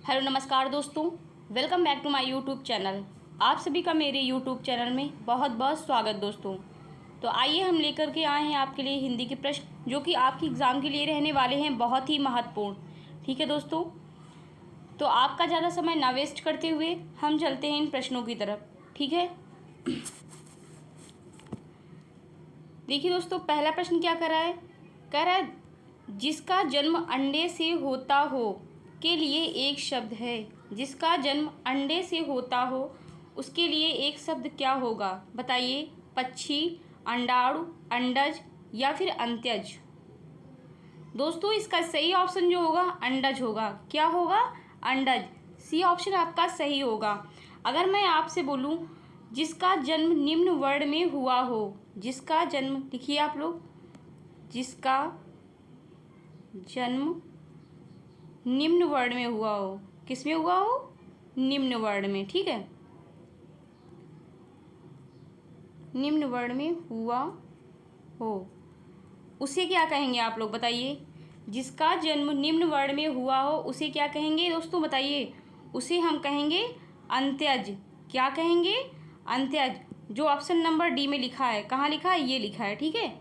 Hello नमस्कार दोस्तों, welcome back to my YouTube channel. आप सभी का मेरे यूट्यूब चैनल में बहुत बहुत स्वागत दोस्तों। तो आइए हम लेकर के आए हैं आपके लिए हिंदी के प्रश्न जो कि आपके एग्ज़ाम के लिए रहने वाले हैं बहुत ही महत्वपूर्ण। ठीक है दोस्तों, तो आपका ज़्यादा समय ना वेस्ट करते हुए हम चलते हैं इन प्रश्नों की तरफ। ठीक है, देखिए दोस्तों, पहला प्रश्न क्या कर रहा है। कह रहा है जिसका जन्म अंडे से होता हो के लिए एक शब्द है। जिसका जन्म अंडे से होता हो उसके लिए एक शब्द क्या होगा, बताइए। पक्षी, अंडाणु, अंडज या फिर अंत्यज। दोस्तों इसका सही ऑप्शन जो होगा अंडज होगा। क्या होगा? अंडज। सी ऑप्शन आपका सही होगा। अगर मैं आपसे बोलूं जिसका जन्म निम्न वर्ण में हुआ हो, जिसका जन्म, लिखिए आप लोग, जिसका जन्म निम्न वर्ण में हुआ हो। किस में हुआ हो? निम्न वर्ण में। ठीक है, निम्न वर्ण में हुआ हो उसे क्या कहेंगे आप लोग, बताइए। जिसका जन्म निम्न वर्ण में हुआ हो उसे क्या कहेंगे दोस्तों, बताइए। उसे हम कहेंगे अंत्यज। क्या कहेंगे? अंत्यज। जो ऑप्शन नंबर डी में लिखा है, कहाँ लिखा है? ये लिखा है। ठीक है,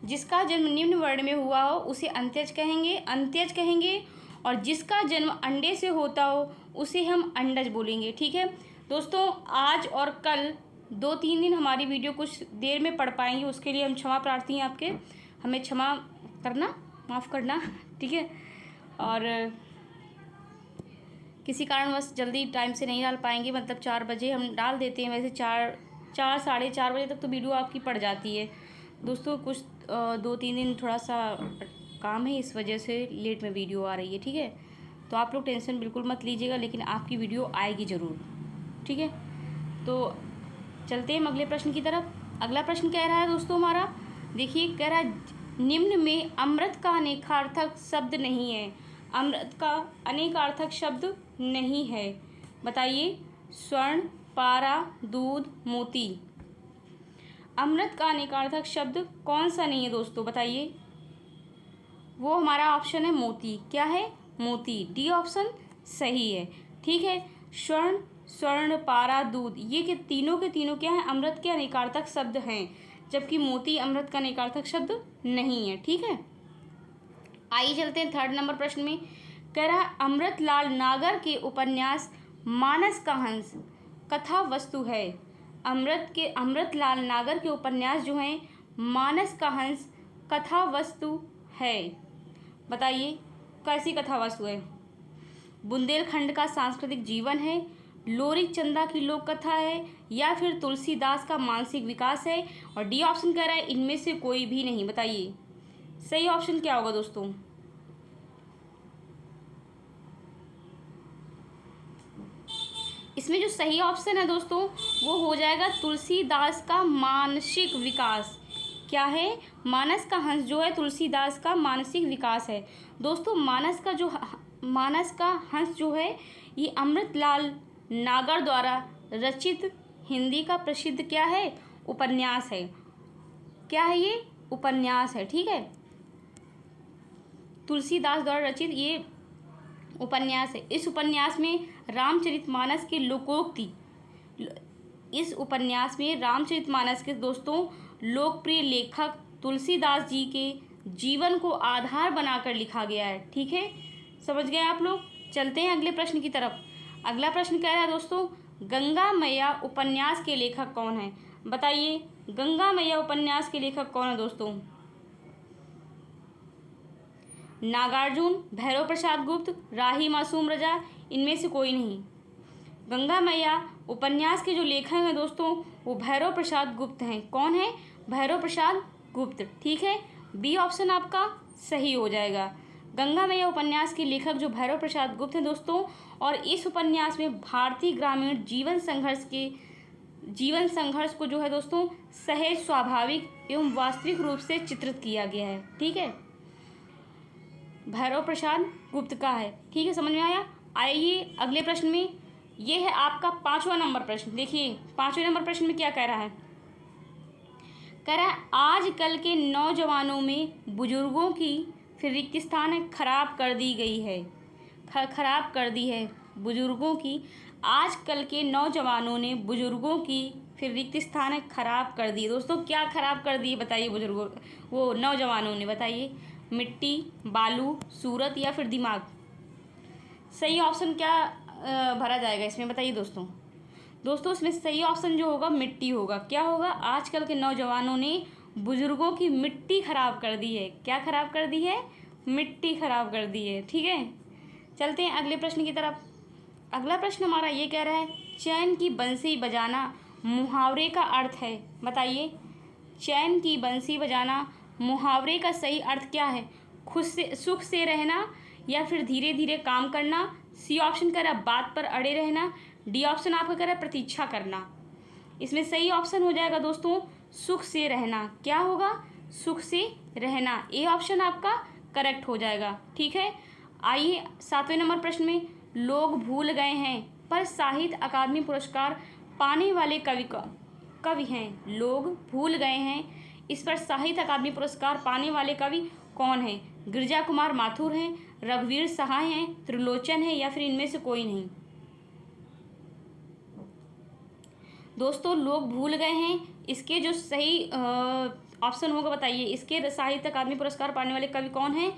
जिसका जन्म निम्न वर्ण में हुआ हो उसे अंत्यज कहेंगे, अंत्यज कहेंगे। और जिसका जन्म अंडे से होता हो उसे हम अंडज बोलेंगे। ठीक है दोस्तों, आज और कल 2-3 दिन हमारी वीडियो कुछ देर में पढ़ पाएंगे, उसके लिए हम क्षमा प्रार्थी हैं आपके। हमें क्षमा करना, माफ़ करना। ठीक है, और किसी कारणवश जल्दी टाइम से नहीं डाल पाएंगे, मतलब 4 बजे हम डाल देते हैं। वैसे 4 साढ़े 4 बजे तक तो वीडियो आपकी पड़ जाती है दोस्तों। कुछ 2-3 दिन थोड़ा सा काम है, इस वजह से लेट में वीडियो आ रही है। ठीक है, तो आप लोग टेंशन बिल्कुल मत लीजिएगा, लेकिन आपकी वीडियो आएगी ज़रूर। ठीक है, तो चलते हैं हम अगले प्रश्न की तरफ। अगला प्रश्न कह रहा है दोस्तों हमारा, देखिए, कह रहा है निम्न में अमृत का अनेकार्थक शब्द नहीं है। अमृत का अनेकार्थक शब्द नहीं है, बताइए। स्वर्ण, पारा, दूध, मोती। अमृत का अनेकार्थक शब्द कौन सा नहीं है दोस्तों, बताइए। वो हमारा ऑप्शन है मोती। क्या है? मोती। डी ऑप्शन सही है। ठीक है, स्वर्ण, स्वर्ण, पारा, दूध, ये के तीनों क्या हैं? अमृत के अनेकार्थक शब्द हैं, जबकि मोती अमृत का अनेकार्थक शब्द नहीं है। ठीक है, आइए चलते हैं थर्ड नंबर प्रश्न में। कह रहा है अमृतलाल नागर के उपन्यास मानस का हंस कथा वस्तु है। अमृतलाल नागर के उपन्यास जो हैं मानस का हंस कथा वस्तु है, बताइए। कैसी कथा वस्तु है? बुंदेलखंड का सांस्कृतिक जीवन है, लोरी चंदा की लोक कथा है, या फिर तुलसीदास का मानसिक विकास है। और डी ऑप्शन कह रहा है इनमें से कोई भी नहीं, बताइए। सही ऑप्शन क्या होगा दोस्तों? इसमें जो सही ऑप्शन है दोस्तों वो हो जाएगा तुलसीदास का मानसिक विकास। क्या है? मानस का हंस जो है तुलसीदास का मानसिक विकास है दोस्तों। मानस का हंस जो है ये अमृतलाल नागर द्वारा रचित हिंदी का प्रसिद्ध क्या है? उपन्यास है। क्या है ये? उपन्यास है। ठीक है, तुलसीदास द्वारा रचित ये उपन्यास है। इस उपन्यास में रामचरितमानस के लोकोक्ति, इस उपन्यास में रामचरितमानस के दोस्तों लोकप्रिय लेखक तुलसीदास जी के जीवन को आधार बनाकर लिखा गया है। ठीक है, समझ गए आप लोग। चलते हैं अगले प्रश्न की तरफ। अगला प्रश्न कह रहा है दोस्तों गंगा मैया उपन्यास के लेखक कौन है, बताइए। गंगा मैया उपन्यास के लेखक कौन है दोस्तों? नागार्जुन, भैरव प्रसाद गुप्त, राही मासूम रजा, इनमें से कोई नहीं। गंगा मैया उपन्यास के जो लेखक हैं दोस्तों वो भैरव प्रसाद गुप्त हैं। कौन है? भैरव प्रसाद गुप्त। ठीक है, बी ऑप्शन आपका सही हो जाएगा। गंगा मैया उपन्यास के लेखक जो भैरव प्रसाद गुप्त हैं दोस्तों, और इस उपन्यास में भारतीय ग्रामीण जीवन संघर्ष को जो है दोस्तों सहज, स्वाभाविक एवं वास्तविक रूप से चित्रित किया गया है। ठीक है, भैरव प्रसाद गुप्त का है। ठीक है, समझ में आया। आइए अगले प्रश्न में, ये है आपका 5वां नंबर प्रश्न। देखिए 5वें नंबर प्रश्न में क्या कह रहा है। कह रहा है आजकल के नौजवानों में बुजुर्गों की फिर रिक्त स्थान खराब कर दी गई है, खराब कर दी है। बुजुर्गों की, आजकल के नौजवानों ने बुजुर्गों की फिर रिक्त स्थान खराब कर दिए। दोस्तों क्या खराब कर दिए बताइए बुजुर्गों, वो नौजवानों ने, बताइए। मिट्टी, बालू, सूरत या फिर दिमाग। सही ऑप्शन क्या भरा जाएगा इसमें, बताइए दोस्तों। दोस्तों इसमें सही ऑप्शन जो होगा मिट्टी होगा। क्या होगा, आजकल के नौजवानों ने बुजुर्गों की मिट्टी खराब कर दी है। क्या खराब कर दी है, मिट्टी खराब कर दी है। ठीक है, चलते हैं अगले प्रश्न की तरफ। अगला प्रश्न हमारा ये कह रहा है, चैन की बंसी बजाना मुहावरे का अर्थ है, बताइए। चैन की बंसी बजाना मुहावरे का सही अर्थ क्या है। खुद से, सुख से रहना या फिर धीरे धीरे काम करना। सी ऑप्शन कह रहा है बात पर अड़े रहना। डी ऑप्शन आपका कह रहा है प्रतीक्षा करना। इसमें सही ऑप्शन हो जाएगा दोस्तों सुख से रहना। क्या होगा, सुख से रहना। ए ऑप्शन आपका करेक्ट हो जाएगा। ठीक है, आइए 7वें नंबर प्रश्न में, लोग भूल गए हैं पर साहित्य अकादमी पुरस्कार पाने वाले कवि हैं। लोग भूल गए हैं, इस पर साहित्य अकादमी पुरस्कार पाने वाले कवि कौन हैं। गिरजा कुमार माथुर हैं, रघुवीर सहाय हैं, त्रिलोचन है या फिर इनमें से कोई नहीं। दोस्तों लोग भूल गए हैं, इसके जो सही ऑप्शन होगा बताइए। इसके साहित्य अकादमी पुरस्कार पाने वाले कवि कौन हैं।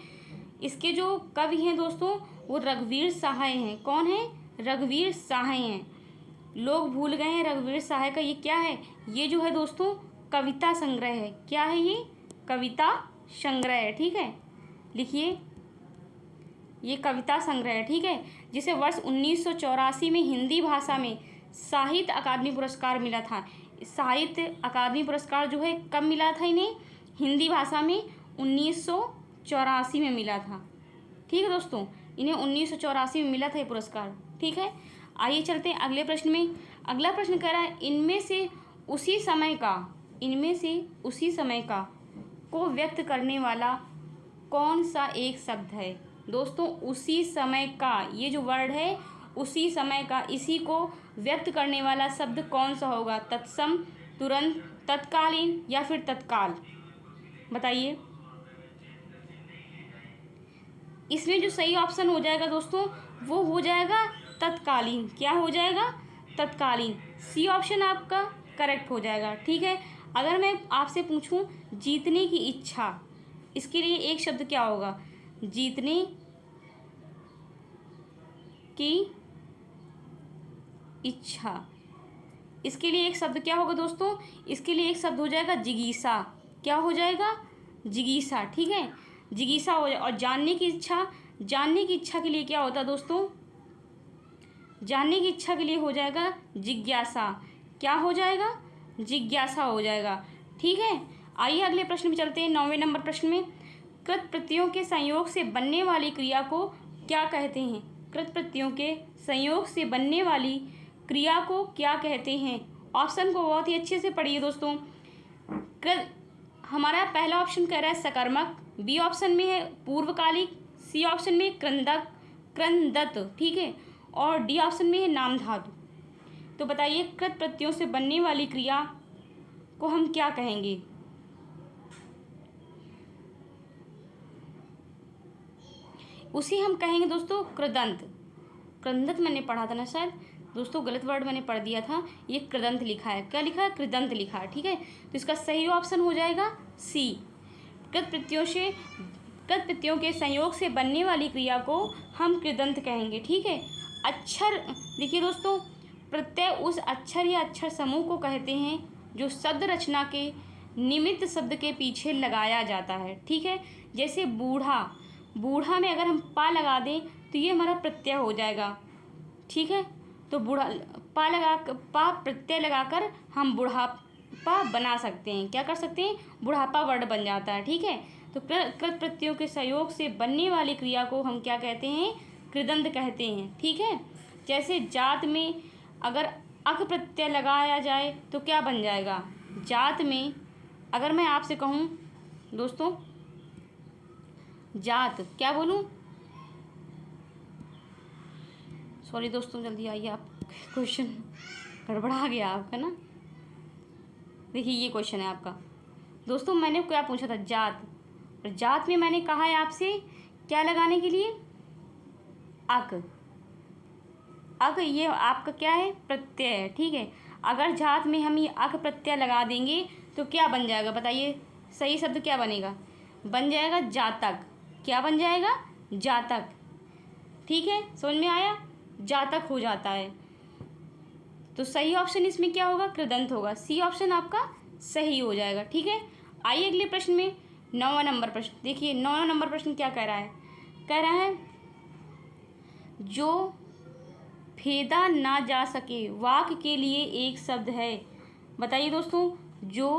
इसके जो कवि हैं दोस्तों वो रघुवीर सहाय हैं। कौन है, रघुवीर सहाय हैं। लोग भूल गए हैं, रघुवीर सहाय का ये क्या है, ये जो है दोस्तों कविता संग्रह है। क्या है ये, कविता संग्रह है। ठीक है, लिखिए, ये कविता संग्रह है। ठीक है, जिसे वर्ष 1984 में हिंदी भाषा में साहित्य अकादमी पुरस्कार मिला था। साहित्य अकादमी पुरस्कार जो है कब मिला था इन्हें, हिंदी भाषा में 1984 में मिला था। ठीक है दोस्तों, इन्हें 1984 में मिला था ये पुरस्कार। ठीक है, आइए चलते हैं अगले प्रश्न में। अगला प्रश्न कह रहा है, इनमें से उसी समय का को व्यक्त करने वाला कौन सा एक शब्द है। दोस्तों उसी समय का, ये जो वर्ड है उसी समय का, इसी को व्यक्त करने वाला शब्द कौन सा होगा। तत्सम, तुरंत, तत्कालीन या फिर तत्काल, बताइए। इसमें जो सही ऑप्शन हो जाएगा दोस्तों वो हो जाएगा तत्कालीन। क्या हो जाएगा, तत्कालीन। सी ऑप्शन आपका करेक्ट हो जाएगा। ठीक है, अगर मैं आपसे पूछूं जीतने की इच्छा, इसके लिए एक शब्द क्या होगा, जीतने की इच्छा। इसके लिए एक शब्द क्या होगा दोस्तों, इसके लिए एक शब्द हो जाएगा जिगीसा। क्या हो जाएगा, जिगीसा। ठीक है, जिगीसा हो जाए। और जानने की इच्छा, जानने की इच्छा के लिए क्या होता है दोस्तों, जानने की इच्छा के लिए हो जाएगा जिज्ञासा। क्या हो जाएगा, जिज्ञासा हो जाएगा। ठीक है, आइए अगले प्रश्न में चलते हैं। 9वें नंबर प्रश्न में, कृत प्रत्ययों के संयोग से बनने वाली क्रिया को क्या कहते हैं। कृत प्रत्ययों के संयोग से बनने वाली क्रिया को क्या कहते हैं। ऑप्शन को बहुत ही अच्छे से पढ़िए दोस्तों। हमारा पहला ऑप्शन कह रहा है सकर्मक, बी ऑप्शन में है पूर्वकालिक, सी ऑप्शन में क्रंदक, क्रंदत। ठीक है, और डी ऑप्शन में है नामधातु। तो बताइए कृत प्रत्ययों से बनने वाली क्रिया को हम क्या कहेंगे। उसी हम कहेंगे दोस्तों कृदंत। कृदंत मैंने पढ़ा था ना शायद दोस्तों, गलत वर्ड मैंने पढ़ दिया था, ये कृदंत लिखा है। क्या लिखा है, कृदंत लिखा है। ठीक है, तो इसका सही ऑप्शन हो जाएगा सी। कृत प्रत्ययों के संयोग से बनने वाली क्रिया को हम कृदंत कहेंगे। ठीक है, अक्षर देखिए दोस्तों, प्रत्यय उस अक्षर या अक्षर समूह को कहते हैं जो शब्द रचना के निमित्त शब्द के पीछे लगाया जाता है। ठीक है, जैसे बूढ़ा, बूढ़ा में अगर हम पा लगा दें तो ये हमारा प्रत्यय हो जाएगा। ठीक है, तो बूढ़ा पा प्रत्यय लगाकर हम बुढ़ापा बना सकते हैं। क्या कर सकते हैं, बुढ़ापा वर्ड बन जाता है। ठीक है, तो कृत प्रत्ययों के सहयोग से बनने वाली क्रिया को हम क्या कहते हैं, कृदंत कहते हैं। ठीक है, जैसे जात में अगर अक प्रत्यय लगाया जाए तो क्या बन जाएगा, जात में अगर मैं आपसे कहूँ दोस्तों जात, क्या बोलूँ, सॉरी दोस्तों जल्दी आइए, आप क्वेश्चन गड़बड़ा गया आपका ना। देखिए ये क्वेश्चन है आपका दोस्तों, मैंने क्या पूछा था, जात, और जात में मैंने कहा है आपसे क्या लगाने के लिए, अक। अग ये आपका क्या है, प्रत्यय है, ठीक है। अगर जात में हम ये अग प्रत्यय लगा देंगे तो क्या बन जाएगा बताइए, सही शब्द क्या बनेगा, बन जाएगा जातक। क्या बन जाएगा, जातक, ठीक है, समझ में आया, जातक हो जाता है। तो सही ऑप्शन इसमें क्या होगा, कृदंत होगा। सी ऑप्शन आपका सही हो जाएगा, ठीक है। आइए अगले प्रश्न में, 9वां नंबर प्रश्न देखिए। 9वां नंबर प्रश्न क्या कह रहा है, कह रहा है जो भेदा ना जा सके वाक्य के लिए एक शब्द है। बताइए दोस्तों, जो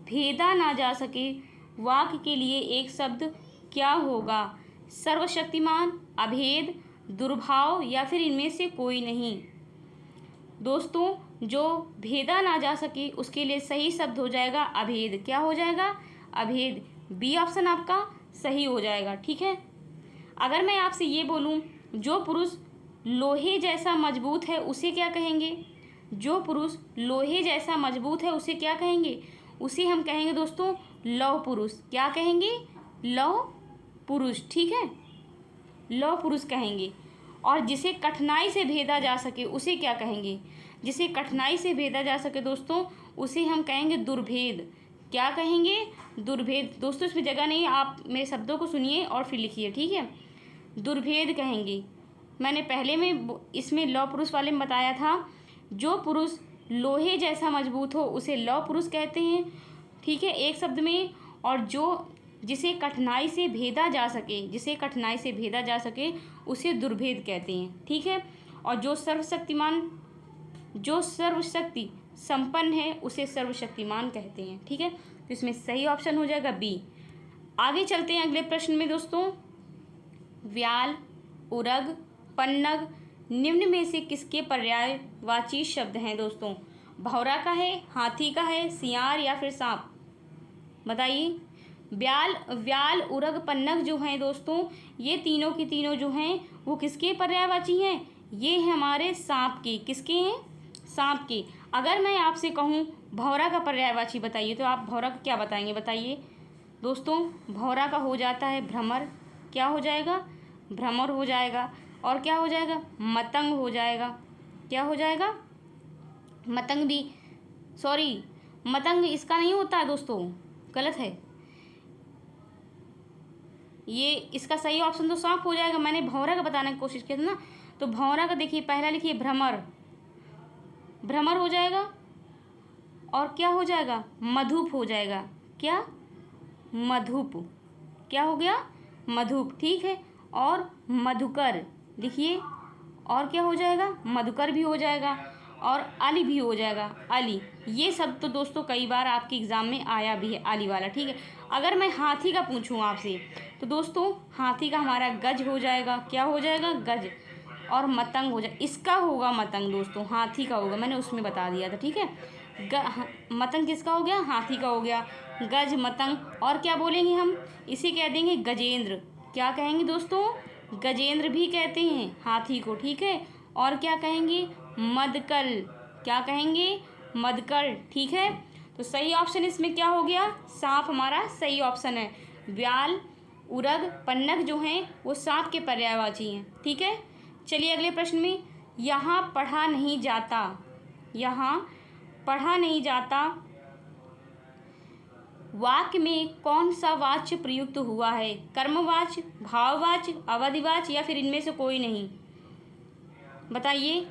भेदा ना जा सके वाक्य के लिए एक शब्द क्या होगा, सर्वशक्तिमान, अभेद, दुर्भाव या फिर इनमें से कोई नहीं। दोस्तों, जो भेदा ना जा सके उसके लिए सही शब्द हो जाएगा अभेद। क्या हो जाएगा, अभेद। बी ऑप्शन आपका सही हो जाएगा, ठीक है। अगर मैं आपसे ये बोलूं, जो पुरुष लोहे जैसा मजबूत है उसे क्या कहेंगे, जो पुरुष लोहे जैसा मजबूत है उसे क्या कहेंगे, उसे हम कहेंगे दोस्तों लौह पुरुष। क्या कहेंगे, लौह पुरुष, ठीक है, लौह पुरुष कहेंगे। और जिसे कठिनाई से भेदा जा सके उसे क्या कहेंगे, जिसे कठिनाई से भेदा जा सके दोस्तों उसे हम कहेंगे दुर्भेद। क्या कहेंगे, दुर्भेद। दोस्तों इसमें जगह नहीं है, आप मेरे शब्दों को सुनिए और फिर लिखिए, ठीक है। दुर्भेद कहेंगे। मैंने पहले में इसमें लौह पुरुष वाले में बताया था, जो पुरुष लोहे जैसा मजबूत हो उसे लौह पुरुष कहते हैं, ठीक है, एक शब्द में। और जो जिसे कठिनाई से भेदा जा सके, जिसे कठिनाई से भेदा जा सके उसे दुर्भेद कहते हैं, ठीक है। और जो सर्वशक्तिमान, जो सर्वशक्ति संपन्न है उसे सर्वशक्तिमान कहते हैं, ठीक है। तो इसमें सही ऑप्शन हो जाएगा बी। आगे चलते हैं अगले प्रश्न में दोस्तों। व्याल, उरग, पन्नग निम्न में से किसके पर्यायवाची शब्द हैं दोस्तों, भौरा का है, हाथी का है, सियार या फिर सांप। बताइए। व्याल, उरग, पन्नग जो हैं दोस्तों, ये तीनों की तीनों जो हैं वो किसके पर्यायवाची हैं, ये है हमारे सांप के। किसके हैं, सांप के। अगर मैं आपसे कहूँ भौरा का पर्यायवाची बताइए तो आप भौरा का क्या बताएंगे, बताइए दोस्तों। भौरा का हो जाता है भ्रमर। क्या हो जाएगा, भ्रमर हो जाएगा। और क्या हो जाएगा, मतंग हो जाएगा। क्या हो जाएगा, मतंग भी, सॉरी मतंग इसका नहीं होता है दोस्तों, गलत है ये, इसका सही ऑप्शन तो सांप हो जाएगा। मैंने भौरा का बताने की कोशिश की थी ना, तो भौरा का देखिए पहला लिखिए भ्रमर, भ्रमर हो जाएगा। और क्या हो जाएगा, मधुप हो जाएगा। क्या, मधुप। क्या हो गया, मधुप, ठीक है। और मधुकर देखिए, और क्या हो जाएगा, मधुकर भी हो जाएगा। और अली भी हो जाएगा, अली। ये सब तो दोस्तों कई बार आपके एग्ज़ाम में आया भी है, अली वाला, ठीक है। अगर मैं हाथी का पूछूं आपसे तो दोस्तों हाथी का हमारा गज हो जाएगा। क्या हो जाएगा, गज। और मतंग हो जाए, इसका होगा मतंग दोस्तों, हाथी का होगा, मैंने उसमें बता दिया था, ठीक है। मतंग किसका हो गया, हाथी का हो गया। गज, मतंग। और क्या बोलेंगे हम, इसे कह देंगे गजेंद्र। क्या कहेंगे दोस्तों, गजेंद्र भी कहते हैं हाथी को, ठीक है। और क्या कहेंगे, मदकल। क्या कहेंगे, मदकल, ठीक है। तो सही ऑप्शन इसमें क्या हो गया, सांप हमारा सही ऑप्शन है। व्याल, उरग, पन्नग जो हैं वो सांप के पर्यायवाची हैं, ठीक है। चलिए अगले प्रश्न में, यहाँ पढ़ा नहीं जाता, यहाँ पढ़ा नहीं जाता वाक्य में कौन सा वाच्य प्रयुक्त हुआ है, कर्मवाच्य, भाववाच्य, अवधिवाच्य या फिर इनमें से कोई नहीं। बताइए।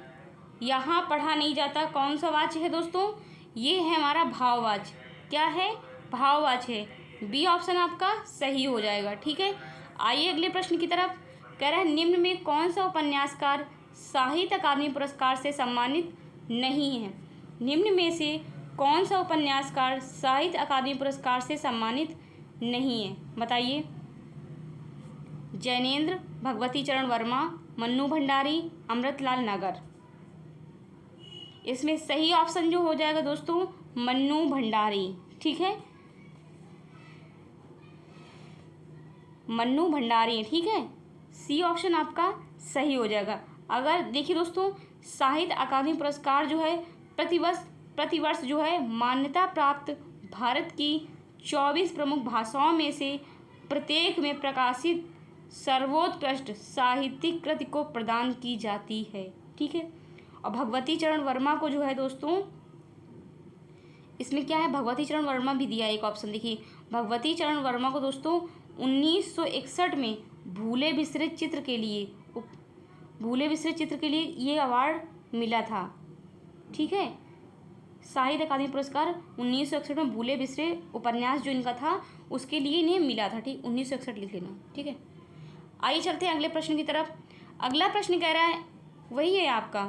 यहाँ पढ़ा नहीं जाता कौन सा वाच्य है दोस्तों, ये है हमारा भाववाच्य। क्या है, भाववाच्य है। बी ऑप्शन आपका सही हो जाएगा, ठीक है। आइए अगले प्रश्न की तरफ। कह रहा है निम्न में कौन सा उपन्यासकार साहित्य अकादमी पुरस्कार से सम्मानित नहीं है, निम्न में से कौन सा उपन्यासकार साहित्य अकादमी पुरस्कार से सम्मानित नहीं है। बताइए। जैनेन्द्र, भगवती चरण वर्मा, मन्नू भंडारी, अमृतलाल नगर। इसमें सही ऑप्शन जो हो जाएगा दोस्तों मन्नू भंडारी, ठीक है, मन्नू भंडारी, ठीक है। सी ऑप्शन आपका सही हो जाएगा। अगर देखिए दोस्तों, साहित्य अकादमी पुरस्कार जो है प्रतिवर्ष जो है मान्यता प्राप्त भारत की 24 प्रमुख भाषाओं में से प्रत्येक में प्रकाशित सर्वोत्कृष्ट साहित्यिक कृति को प्रदान की जाती है। ठीक है। और भगवती चरण वर्मा को जो है दोस्तों, इसमें क्या है, भगवती चरण वर्मा भी दिया है एक ऑप्शन। देखिए, भगवती चरण वर्मा को दोस्तों 1961 में भूले बिसरे चित्र के लिए ये अवार्ड मिला था। ठीक है, साहित्य अकादमी पुरस्कार 1961 में भूले बिसरे उपन्यास जो इनका था उसके लिए इन्हें मिला था। ठीक, 1961 लिख लेना। ठीक है, आइए चलते हैं अगले प्रश्न की तरफ। अगला प्रश्न कह रहा है, वही है आपका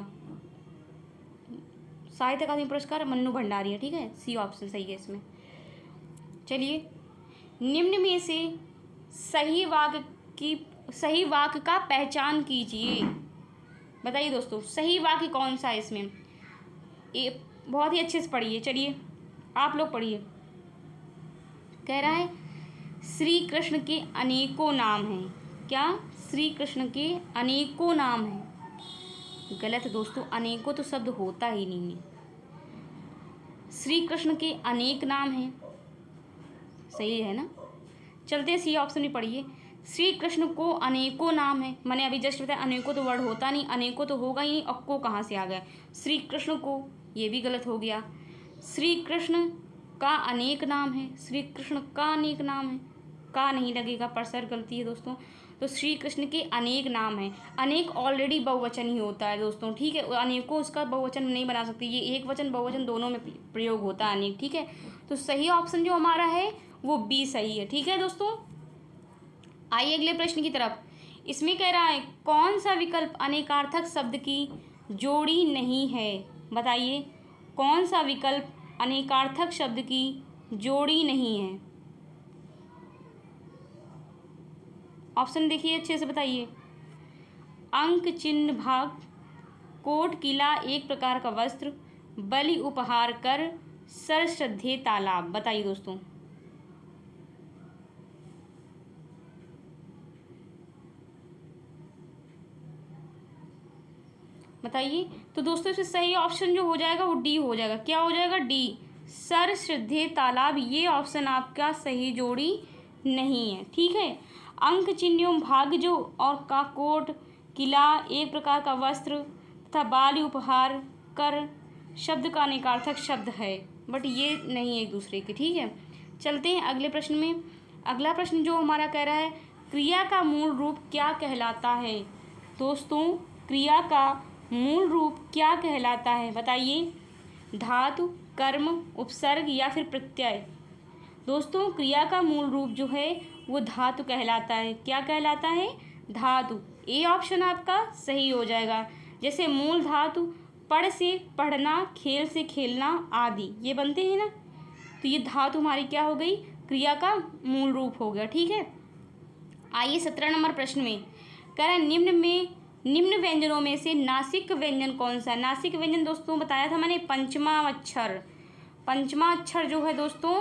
साहित्य अकादमी पुरस्कार मन्नू भंडारी। ठीक है, सी ऑप्शन सही है इसमें। चलिए, निम्न में से सही वाक्य का पहचान कीजिए। बताइए दोस्तों, सही वाक्य कौन सा है इसमें? ये बहुत ही अच्छे से पढ़िए। चलिए आप लोग पढ़िए। कह रहा है श्री कृष्ण के अनेकों नाम हैं। क्या? श्री कृष्ण के अनेकों नाम हैं। गलत है दोस्तों, अनेकों तो शब्द होता ही नहीं है। श्री कृष्ण के अनेक नाम हैं, सही है ना। चलते हैं सी ऑप्शन में पढ़िए। श्री कृष्ण को अनेकों नाम है, मैंने अभी जस्ट बताया अनेकों तो वर्ड होता नहीं, अनेकों तो होगा ही नहीं, और को कहाँ से आ गया? श्री कृष्ण को, ये भी गलत हो गया। श्री कृष्ण का अनेक नाम है, श्री कृष्ण का अनेक नाम है, का नहीं लगेगा, पर सर गलती है दोस्तों। तो श्री कृष्ण के अनेक नाम हैं। अनेक ऑलरेडी बहुवचन ही होता है दोस्तों। ठीक है, अनेकों उसका बहुवचन नहीं बना सकते, ये एक वचन बहुवचन दोनों में प्रयोग होता है अनेक। ठीक है, तो सही ऑप्शन जो हमारा है वो बी सही है। ठीक है दोस्तों, आइए अगले प्रश्न की तरफ। इसमें कह रहा है कौन सा विकल्प अनेकार्थक शब्द की जोड़ी नहीं है? बताइए, कौन सा विकल्प अनेकार्थक शब्द की जोड़ी नहीं है? ऑप्शन देखिए, अच्छे से बताइए। अंक, चिन्ह, भाग, कोट, किला, एक प्रकार का वस्त्र, बलि, उपहार, कर, सर, श्रद्धेय, तालाब। बताइए दोस्तों। बताइए। तो दोस्तों इसमें सही ऑप्शन जो हो जाएगा वो डी हो जाएगा। क्या हो जाएगा? डी, सर, श्रद्धेय, तालाब। ये ऑप्शन आपका सही जोड़ी नहीं है। ठीक है, अंक, चिन्ह, भाग जो और का, कोट, किला, एक प्रकार का वस्त्र तथा बाल, उपहार, कर शब्द का अनेकार्थक शब्द है, बट ये नहीं है एक दूसरे के। ठीक है, चलते हैं अगले प्रश्न में। अगला प्रश्न जो हमारा कह रहा है क्रिया का मूल रूप क्या कहलाता है? दोस्तों, क्रिया का मूल रूप क्या कहलाता है? बताइए। धातु, कर्म, उपसर्ग या फिर प्रत्यय? दोस्तों, क्रिया का मूल रूप जो है वो धातु कहलाता है। क्या कहलाता है? धातु। ए ऑप्शन आपका सही हो जाएगा। जैसे मूल धातु पढ़ से पढ़ना, खेल से खेलना आदि, ये बनते हैं ना, तो ये धातु हमारी क्या हो गई? क्रिया का मूल रूप हो गया। ठीक है, आइए 17 नंबर प्रश्न में कह रहा है निम्न व्यंजनों में से नासिक व्यंजन कौन सा है? नासिक व्यंजन दोस्तों बताया था मैंने, पंचमा अक्षर। पंचमा अक्षर जो है दोस्तों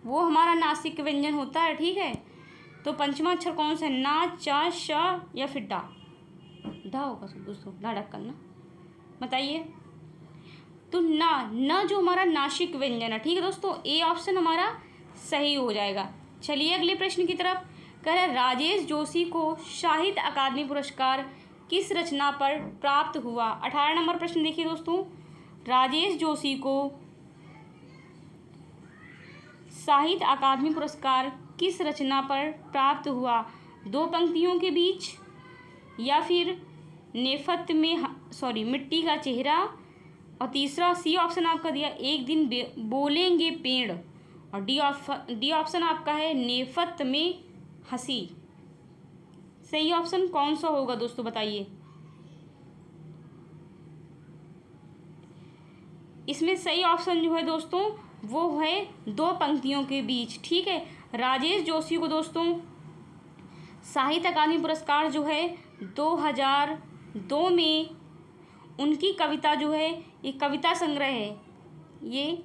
वो हमारा नासिक व्यंजन होता है। ठीक है, तो पंचमा अक्षर कौन सा है? ना, चा, श या फिर डा? डा होगा दोस्तों, डा डक्कन ना। बताइए। तो ना जो हमारा नासिक व्यंजन है। ठीक है दोस्तों, ए ऑप्शन हमारा सही हो जाएगा। चलिए अगले प्रश्न की तरफ। कह रहा है राजेश जोशी को साहित्य अकादमी पुरस्कार किस रचना पर प्राप्त हुआ? 18 नंबर प्रश्न देखिए दोस्तों। राजेश जोशी को साहित्य अकादमी पुरस्कार किस रचना पर प्राप्त हुआ? दो पंक्तियों के बीच, या फिर नेपथ्य में मिट्टी का चेहरा, और तीसरा सी ऑप्शन आपका दिया एक दिन बोलेंगे पेड़, और डी ऑप्शन आपका है नेपथ्य में हंसी। सही ऑप्शन कौन सा होगा दोस्तों? बताइए। इसमें सही ऑप्शन जो है दोस्तों वो है दो पंक्तियों के बीच। ठीक है, राजेश जोशी को दोस्तों साहित्य अकादमी पुरस्कार जो है 2002 में उनकी कविता जो है, ये कविता संग्रह है, ये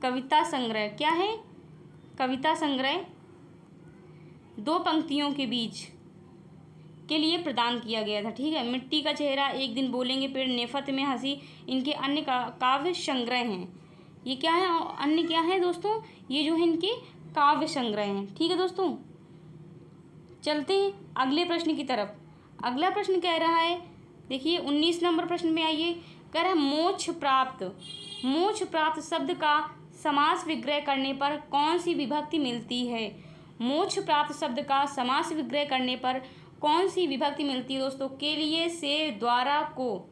कविता संग्रह क्या है? कविता संग्रह दो पंक्तियों के बीच के लिए प्रदान किया गया था। ठीक है, मिट्टी का चेहरा, एक दिन बोलेंगे पेड़, नेपथ्य में हंसी इनके अन्य काव्य संग्रह हैं। ये क्या है? अन्य क्या है दोस्तों? ये जो है इनके काव्य संग्रह हैं। ठीक है दोस्तों, चलते हैं अगले प्रश्न की तरफ। अगला प्रश्न कह रहा है देखिए 19 नंबर प्रश्न में आइए, कह रहा है मोक्ष प्राप्त। मोक्ष प्राप्त शब्द का समास विग्रह करने पर कौन सी विभक्ति मिलती है? मोक्ष प्राप्त शब्द का समास विग्रह करने पर कौन सी विभक्ति मिलती है दोस्तों? के लिए, से, द्वारा, को।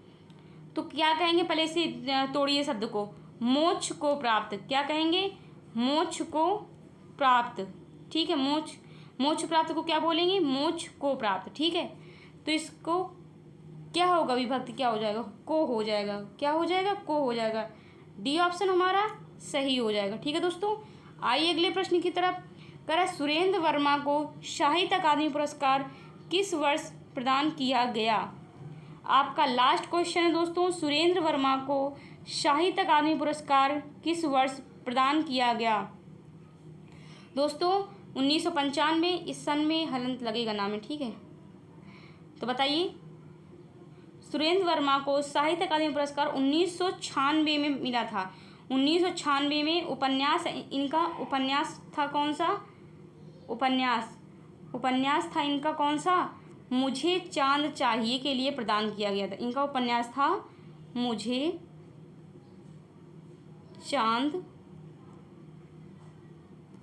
तो क्या कहेंगे, पहले से तोड़िए शब्द को। मोक्ष को प्राप्त, क्या कहेंगे? मोक्ष को प्राप्त, ठीक है। मोक्ष प्राप्त को क्या बोलेंगे? मोक्ष को प्राप्त, ठीक है। तो इसको क्या होगा, विभक्ति क्या हो जाएगा? को हो जाएगा। क्या हो जाएगा? को हो जाएगा। डी ऑप्शन हमारा सही हो जाएगा, ठीक है दोस्तों। आइए अगले प्रश्न की तरफ। कह रहा है सुरेंद्र वर्मा को साहित्य अकादमी पुरस्कार किस वर्ष प्रदान किया गया? आपका लास्ट क्वेश्चन है दोस्तों, सुरेंद्र वर्मा को साहित्य अकादमी पुरस्कार किस वर्ष प्रदान किया गया? दोस्तों 1995, इस सन में हलंत लगेगा नाम में, ठीक है। तो बताइए, सुरेंद्र वर्मा को साहित्य अकादमी पुरस्कार 1996 में मिला था। 1996 में उपन्यास, इनका उपन्यास था कौन सा? उपन्यास था इनका कौन सा? मुझे चांद चाहिए के लिए प्रदान किया गया था। इनका उपन्यास था मुझे चांद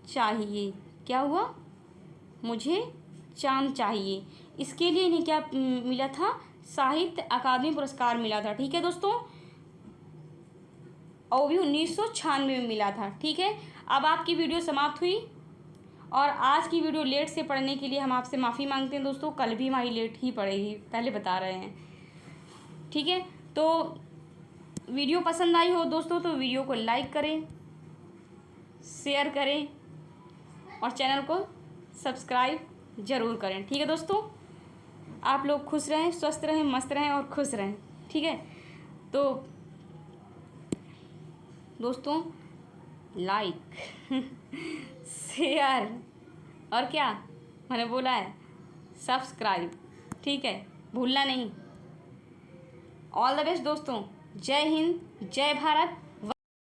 चाहिए। क्या हुआ? मुझे चांद चाहिए। इसके लिए इन्हें क्या मिला था? साहित्य अकादमी पुरस्कार मिला था, ठीक है दोस्तों। और भी 1996 में मिला था, ठीक है। अब आपकी वीडियो समाप्त हुई, और आज की वीडियो लेट से पढ़ने के लिए हम आपसे माफ़ी मांगते हैं दोस्तों। कल भी हमारी लेट ही पड़ेगी, पहले बता रहे हैं, ठीक है। तो वीडियो पसंद आई हो दोस्तों तो वीडियो को लाइक करें, शेयर करें और चैनल को सब्सक्राइब ज़रूर करें, ठीक है दोस्तों। आप लोग खुश रहें, स्वस्थ रहें, मस्त रहें और खुश रहें, ठीक है। तो दोस्तों लाइक शेयर और क्या मैंने बोला है, सब्सक्राइब, ठीक है, भूलना नहीं। ऑल द बेस्ट दोस्तों। जय हिंद, जय भारत।